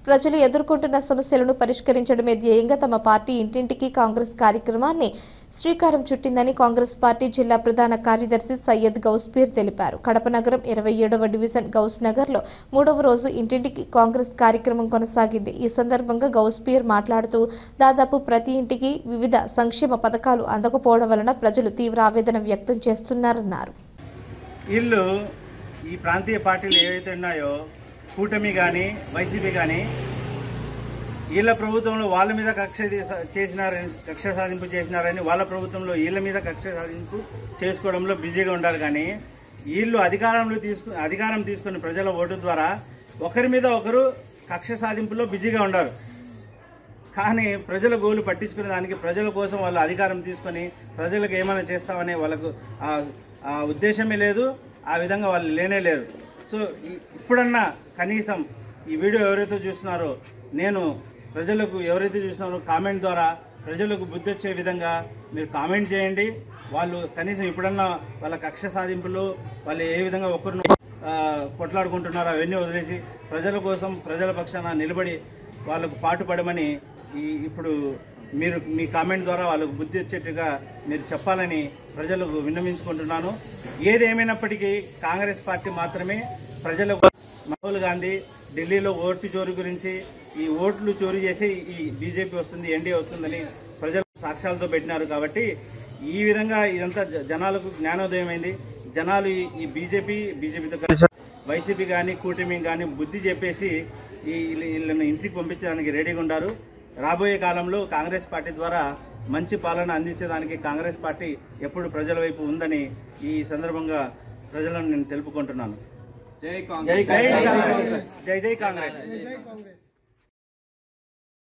ప్రజలు ఎదుర్కొంటున్న సమస్యలను పరిష్కరించడమే ధ్యేయంగా తమ పార్టీ ఇంటింటికి కాంగ్రెస్ కార్యక్రమాన్ని శ్రీకారం చుట్టిందని కాంగ్రెస్ పార్టీ జిల్లా ప్రధాన కార్యదర్శి సయ్యద్ గౌస్పీర్ తెలిపారు. కడప నగరం 27వ డివిజన్ గౌస్ నగర్లో 3వ రోజు ఇంటింటికి కాంగ్రెస్ కార్యక్రమం కొనసాగింది. ఈ సందర్భంగా గౌస్పీర్ మాట్లాడుతూ దాదాపు ప్రతి ఇంటికి వివిధ సంక్షేమ పథకాలు అందకపోవడం వలన ప్రజలు తీవ్ర ఆవేదన వ్యక్తం చేస్తున్నారన్నారు. వీళ్ళు ఈ ప్రాంతీయ పార్టీలు ఏవైతే ఉన్నాయో కూటమి కానీ వైసీపీ కానీ వీళ్ళ ప్రభుత్వంలో వాళ్ళ మీద కక్ష సాధింపు చేసినారని వాళ్ళ ప్రభుత్వంలో వీళ్ళ మీద కక్ష సాధింపు చేసుకోవడంలో బిజీగా ఉండాలి. కానీ వీళ్ళు అధికారం తీసుకుని ప్రజల ఓటు ద్వారా ఒకరి మీద ఒకరు కక్ష సాధింపులో బిజీగా ఉండారు. కానీ ప్రజల గోలు పట్టించుకునే దానికి ప్రజల కోసం వాళ్ళు అధికారం తీసుకొని ప్రజలకు ఏమైనా చేస్తామనే వాళ్ళకు ఆ ఉద్దేశమే లేదు, ఆ విధంగా వాళ్ళు లేనే లేరు. సో ఇప్పుడన్నా కనీసం ఈ వీడియో ఎవరైతే చూస్తున్నారో నేను ప్రజలకు ఎవరైతే చూస్తున్నారో కామెంట్ ద్వారా ప్రజలకు బుద్ధి వచ్చే విధంగా మీరు కామెంట్ చేయండి. వాళ్ళు కనీసం ఇప్పుడన్నా వాళ్ళ కక్ష సాధింపులు వాళ్ళు ఏ విధంగా ఒకరిని కొట్లాడుకుంటున్నారో అవన్నీ వదిలేసి ప్రజల కోసం ప్రజల పక్షాన నిలబడి వాళ్ళకు పాటుపడమని ఇప్పుడు మీరు మీ కామెంట్ ద్వారా వాళ్ళకు బుద్ధి వచ్చేట్టుగా మీరు చెప్పాలని ప్రజలకు విన్నవించుకుంటున్నాను. ఏదేమైనప్పటికీ కాంగ్రెస్ పార్టీ మాత్రమే ప్రజలకు రాహుల్ గాంధీ ఢిల్లీలో ఓటు చోరీ గురించి ఈ ఓట్లు చోరీ చేసి ఈ బీజేపీ వస్తుంది ఎన్డీఏ వస్తుందని ప్రజలు సాక్ష్యాలతో పెట్టినారు. కాబట్టి ఈ విధంగా ఇదంతా జనాలకు జ్ఞానోదయం అయింది. జనాలు ఈ బీజేపీతో కలిసి వైసీపీ కానీ కూటమి కానీ బుద్ధి చెప్పేసి వీళ్ళని ఇంటికి పంపించడానికి రెడీగా ఉన్నారు. రాబోయే కాలంలో కాంగ్రెస్ పార్టీ ద్వారా మంచి పాలన అందించడానికి కాంగ్రెస్ పార్టీ ఎప్పుడు ప్రజల వైపు ఉందని ఈ సందర్భంగా ప్రజలను నేను తెలుపుకుంటున్నాను. జై కాంగ్రెస్.